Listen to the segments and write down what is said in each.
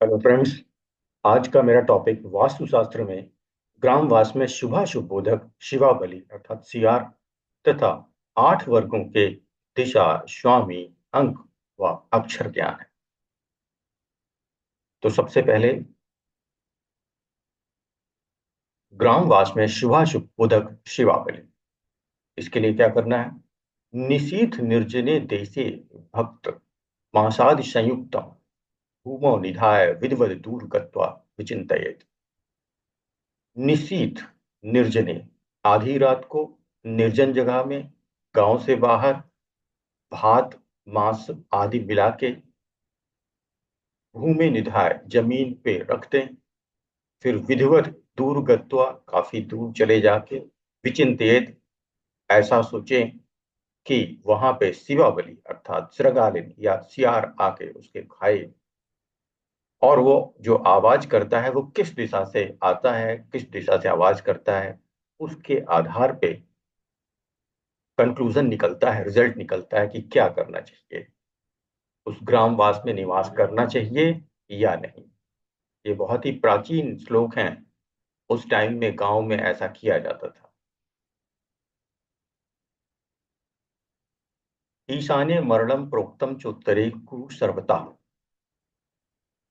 Hello friends. आज का मेरा टॉपिक वास्तुशास्त्र में ग्रामवास में शुभाशुभ बोधक शिवावली अर्थात सीआर तथा 8 वर्गों के दिशा, स्वामी, अंक व अक्षर ज्ञान है। तो सबसे पहले ग्रामवास में शुभाशुभ बोधक शिवावली। इसके लिए क्या करना है? निशीथ निर्जने देशे भक्त मासादि संयुक्तम भूमौ निधाय विधिवद दूर गत्वा विचिंतयेत्। निशीथ निर्जने, आधी रात को निर्जन जगह में, गांव से बाहर, भात मांस आदि मिला के भूमि निधाय जमीन पे रख दें। फिर विधिवत दूर गत्वा, काफी दूर चले जाके, विचिंतित, ऐसा सोचें कि वहां पे शिवावली अर्थात श्रृंगालिन या सियार आके उसके खाए। और वो जो आवाज करता है वो किस दिशा से आता है, किस दिशा से आवाज करता है, उसके आधार पे कंक्लूजन निकलता है, रिजल्ट निकलता है कि क्या करना चाहिए, उस ग्रामवास में निवास करना चाहिए या नहीं। ये बहुत ही प्राचीन श्लोक हैं। उस टाइम में गांव में ऐसा किया जाता था। ईशान्य मरणम प्रोक्तम चोत्तरे कुरु सर्वता।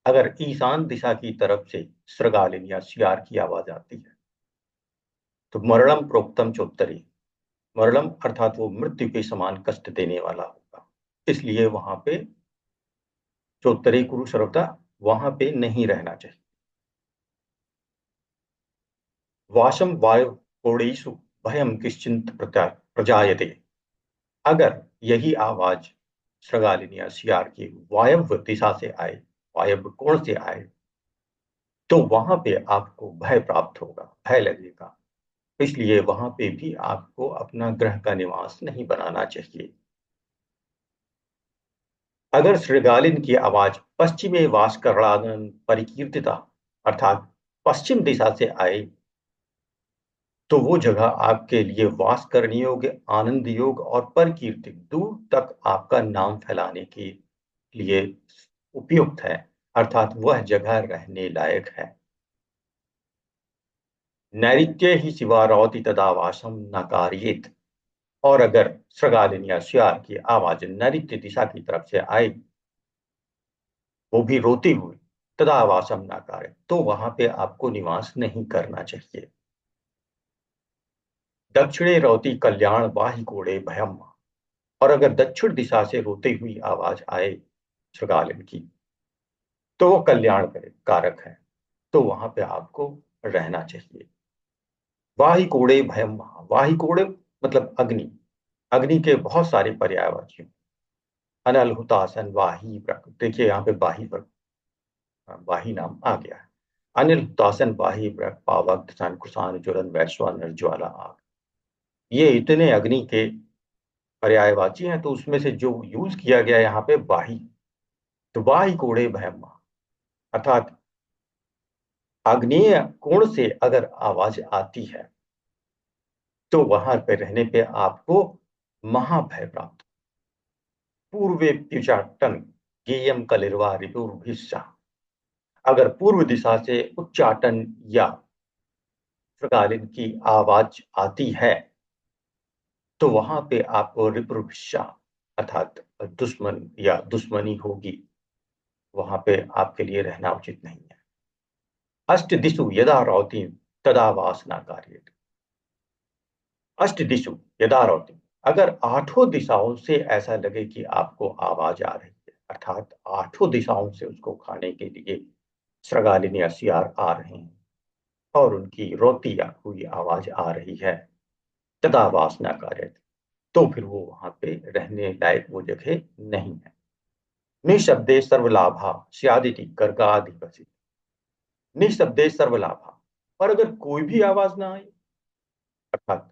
अगर ईशान दिशा की तरफ से श्रृंगालिन या शियार की आवाज आती है तो मरणम प्रोक्तम चोत्तरे, मरणम अर्थात वो मृत्यु के समान कष्ट देने वाला होगा, इसलिए वहां पे चोत्तरे कुरु सर्वता, वहां पे नहीं रहना चाहिए। वाशम वायु कोड़ेशु भयम किश्चिंत प्रजायते। अगर यही आवाज श्रृंगालिनी या शियार की वायव्य दिशा से आए, वायव्य कोण से आए, तो वहां पे आपको भय प्राप्त होगा, भय लगेगा। इसलिए वहां पे भी आपको अपना ग्रह का निवास नहीं बनाना चाहिए। अगर श्रृंगालिन की आवाज पश्चिमे वास्करानन परिकीर्तिता अर्थात पश्चिम दिशा से आए, तो वो जगह आपके लिए वास करने योग्य, आनंद योग और परकीर्ति, दूर तक आपका नाम फैलाने के लिए उपयुक्त है, अर्थात वह जगह रहने लायक है। नैऋत्य ही शिवारौति तदावासम नकारियेत। और अगर श्रृंगालिन या शियार की आवाज नैऋत्य दिशा की तरफ से आए, वो भी रोती हुई, तदावासम नकारे, तो वहां पे आपको निवास नहीं करना चाहिए। दक्षिणे रौती कल्याण वाहि कोड़े भयम। और अगर दक्षिण दिशा से रोती हुई आवाज आए श्रृंगालिन की, तो वो कल्याण करे कारक है, तो वहां पे आपको रहना चाहिए। वाही कोड़े भयम, वाही कोड़े मतलब अग्नि, अग्नि के बहुत सारे पर्यायवाची। अनल हुतासन वाही देखिए यहाँ पे वाही पर वाही नाम आ गया है। अनिल हुतासन वाही पावक सन कुसान ज्वलन वैश्वानर ज्वाला आग, ये इतने अग्नि के पर्यायवाची हैं, तो उसमें से जो यूज किया गया यहाँ पे वाही, तो वाही कोड़े भयम अर्थात आग्नेय कोण से अगर आवाज आती है तो वहां पर रहने पे आपको महाभय प्राप्त। पूर्वे द्युचाटन गेयम कलिर्वा रिपुर्भिस्सा। अगर पूर्व दिशा से उच्चाटन या प्रकालिन की आवाज आती है तो वहां पे आपको रिपुर्भिस्सा अर्थात दुश्मन या दुश्मनी होगी, वहां पे आपके लिए रहना उचित नहीं है। अष्ट दिशु यदा रौती तदा वासना कार्य। अष्ट दिशु यदा रौती, अगर आठों दिशाओं से ऐसा लगे कि आपको आवाज आ रही है, अर्थात आठों दिशाओं से उसको खाने के लिए श्रृंगालिनी या सियार आ रहे हैं और उनकी रोती या हुई आवाज आ रही है, तदा वासना कार्य, तो फिर वो वहां पे रहने लायक वो जगह नहीं है। निशब्दे सर्वलाभा स्यादिति गर्गाधिपति। निशब्दे सर्वलाभा, और अगर कोई भी आवाज ना आए, अर्थात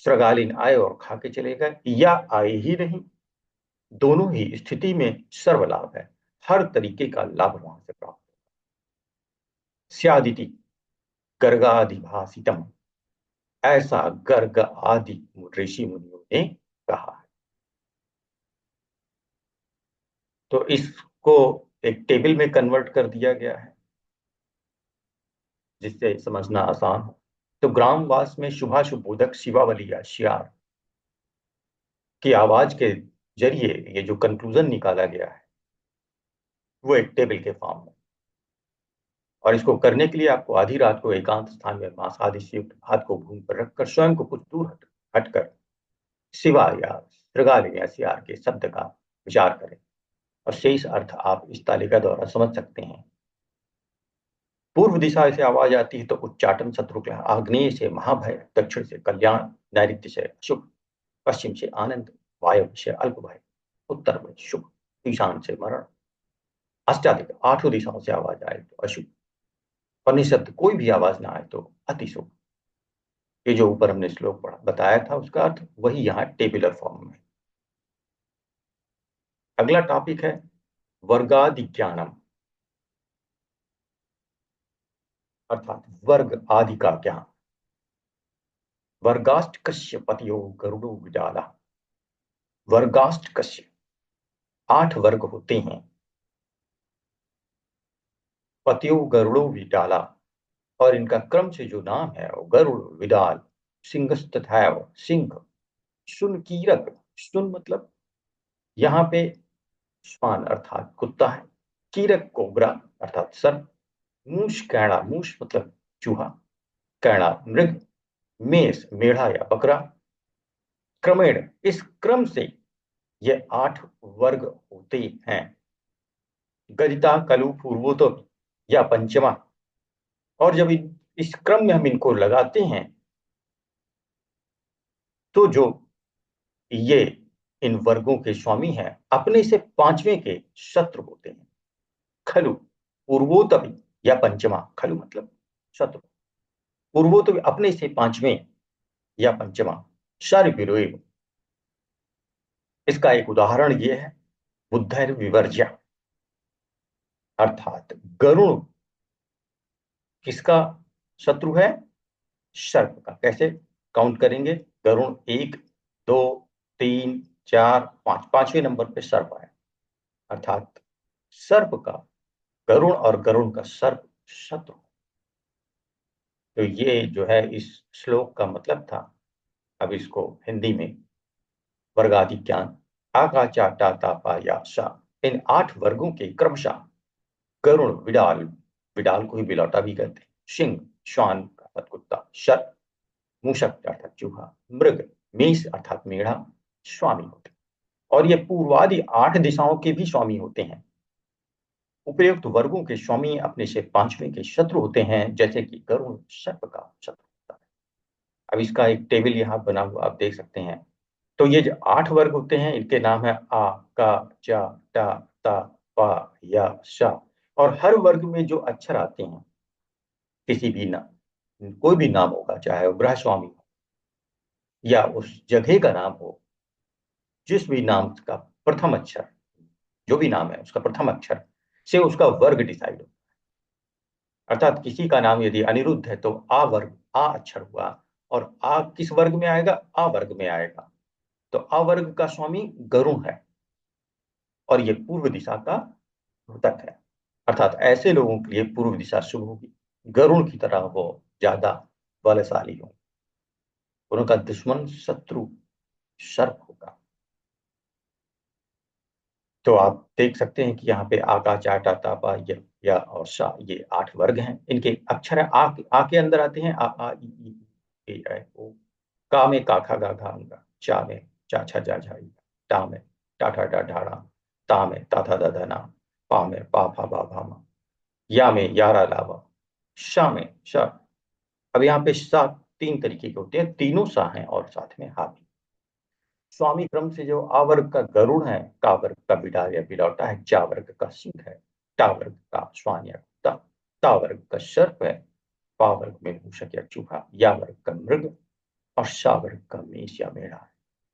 श्रृंगालीन आए और खा के चले गए या आए ही नहीं, दोनों ही स्थिति में सर्व लाभ है, हर तरीके का लाभ वहां से प्राप्त होगा। स्यादिति गर्गाधिभासितम, ऐसा गर्ग आदि ऋषि मुनियों ने कहा है। तो इसको एक टेबल में कन्वर्ट कर दिया गया है जिससे समझना आसान हो। तो ग्रामवास में शुभाशुभ बोधक शिवावली या शियार की आवाज के जरिए ये जो कंक्लूजन निकाला गया है वो एक टेबल के फॉर्म में। और इसको करने के लिए आपको आधी रात को एकांत स्थान में मांस आदि से युक्त हाथ को भूमि पर रखकर स्वयं को कुछ दूर हटकर शिवा या श्रृगाल या सियार के शब्द का विचार करें और शेष अर्थ आप इस तालिका द्वारा समझ सकते हैं। पूर्व दिशा से आवाज आती है तो उच्चाटन शत्रुघ्न, आग्नेय से महाभय, दक्षिण से कल्याण, नैऋत्य से शुभ, पश्चिम से आनंद, वायव्य से अल्प भय, उत्तर में शुभ, ईशान से मरण, अष्टाधिक आठों दिशाओं से आवाज आए तो अशुभ और निःशब्द कोई भी आवाज ना आए तो अति शुभ। ये जो ऊपर हमने श्लोक पढ़ा बताया था उसका अर्थ वही यहाँ टेबुलर फॉर्म में। अगला टॉपिक है वर्गादिज्ञानम, अर्थात वर्ग आदि का ज्ञान। वर्गाष्ट कश्य पतियो गरुड़ो विडाला। वर्गाष्ट कश्य 8 वर्ग होते हैं। पतियो गरुड़ो विडाला और इनका क्रम से जो नाम है वो गरुड़, विडाल, सिंहस्तथैव सिंह, शुनकीरक, शुन मतलब यहाँ पे श्वान अर्थात कुत्ता है, कीरक कोबरा अर्थात सर्प, मूष कैड़ा, मूष मतलब चूहा, कैड़ा मृग, मेष मेढ़ा या बकरा। क्रमेण इस क्रम से ये 8 वर्ग होते हैं। गदिता कलु पूर्वोत्तर या पंचमा। और जब इस क्रम में हम इनको लगाते हैं तो जो ये इन वर्गों के स्वामी हैं अपने से पांचवें के शत्रु होते हैं। खलु पूर्वोत्तर या पंचमा, खलु मतलब शत्रु, पूर्वोत्तर अपने से पांचवें या पंचमा, शर विरोध। इसका एक उदाहरण ये है बुद्धर विवर्ज्य, अर्थात गरुण किसका शत्रु है? सर्प का। कैसे काउंट करेंगे? गरुण 1 2 3 4 5, पांचवें नंबर पे सर्प है, अर्थात सर्प का गरुण और गरुण का सर्प शत्रु। तो ये जो है इस श्लोक का मतलब था। अब इसको हिंदी में वर्गादि ज्ञान आका चाटा तापा या सा, इन 8 वर्गों के क्रमशः गरुण, विडाल, विडाल को ही बिलौटा भी कहते हैं, सिंह श्वान अर्थात कुत्ता, सर्प मूषक अर्थात चूहा, मृग मेष अर्थात मेढ़ा स्वामी होते हैं। और ये पूर्वादि 8 दिशाओं के भी स्वामी होते हैं। उपयुक्त वर्गों के स्वामी अपने से पांचवें के शत्रु होते हैं, जैसे कि गरुण सर्प का शत्रु होता है। अब इसका एक टेबल यहाँ बना हुआ आप देख सकते हैं। तो ये जो 8 वर्ग होते हैं इनके नाम है आ, का, चा, टा, ता, पा, या, शा। और हर वर्ग में जो अक्षर आते हैं किसी भी नाम, कोई भी नाम होगा, चाहे वो गृह स्वामी हो या उस जगह का नाम हो, जिस भी नाम का प्रथम अक्षर, जो भी नाम है उसका प्रथम अक्षर से उसका वर्ग डिसाइड हो। अर्थात किसी का नाम यदि अनिरुद्ध है तो आ वर्ग, आ अक्षर हुआ, और आ किस वर्ग में आएगा? आ वर्ग में आएगा। तो आ वर्ग का स्वामी गरुण है और ये पूर्व दिशा का द्योतक है। अर्थात ऐसे लोगों के लिए पूर्व दिशा शुभ होगी। गरुण की तरह वो ज्यादा बलशाली हो, उनका दुश्मन शत्रु सर्प होगा। तो आप देख सकते हैं कि यहाँ पे आका चाटा तापा या और सा, ये 8 वर्ग हैं। इनके अक्षर है आ के अंदर आते हैं आ ई ई ए ओ। का में काखा गा घा अंगा, चा में चा छा जा झा ई, टा में टा ठा डा ढाड़ा, ता में ता था दा धा ना, पा में पा फा बा भा मा, या में यारा लावा, शा में शा। अब यहाँ पे सा 3 तरीके के होते हैं, तीनों सा हैं और साथ में हा भी। स्वामी क्रम से जो आ वर्ग का गरुड़ है, का वर्ग का बिडाल या बिलौटा है, चा वर्ग का सिंह है, टा वर्ग का श्वान या कुत्ता, ता वर्ग का सर्प है, पा वर्ग में मूषक या चूहा, या वर्ग का मृग और शा वर्ग का मेष या मेढ़ा है।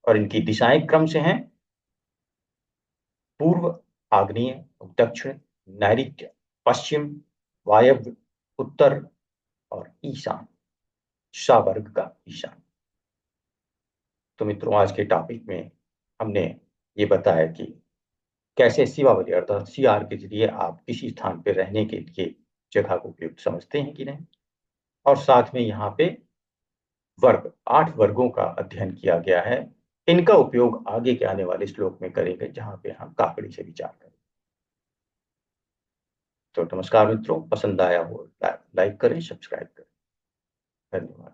और इनकी दिशाएं क्रम से हैं पूर्व, आग्नेय, दक्षिण, नैऋत्य, पश्चिम, वायव्य, उत्तर और ईशान। शा वर्ग का ईशान। तो मित्रों आज के टॉपिक में हमने ये बताया कि कैसे शिवावली अर्थात सीआर के जरिए आप किसी स्थान पे रहने के लिए जगह को उपयुक्त समझते हैं कि नहीं। और साथ में यहाँ पे वर्ग 8 वर्गों का अध्ययन किया गया है। इनका उपयोग आगे के आने वाले श्लोक में करेंगे, जहां पे हम काकड़ी से विचार करेंगे। तो नमस्कार मित्रों, पसंद आया हो लाइक करें, सब्सक्राइब करें। धन्यवाद।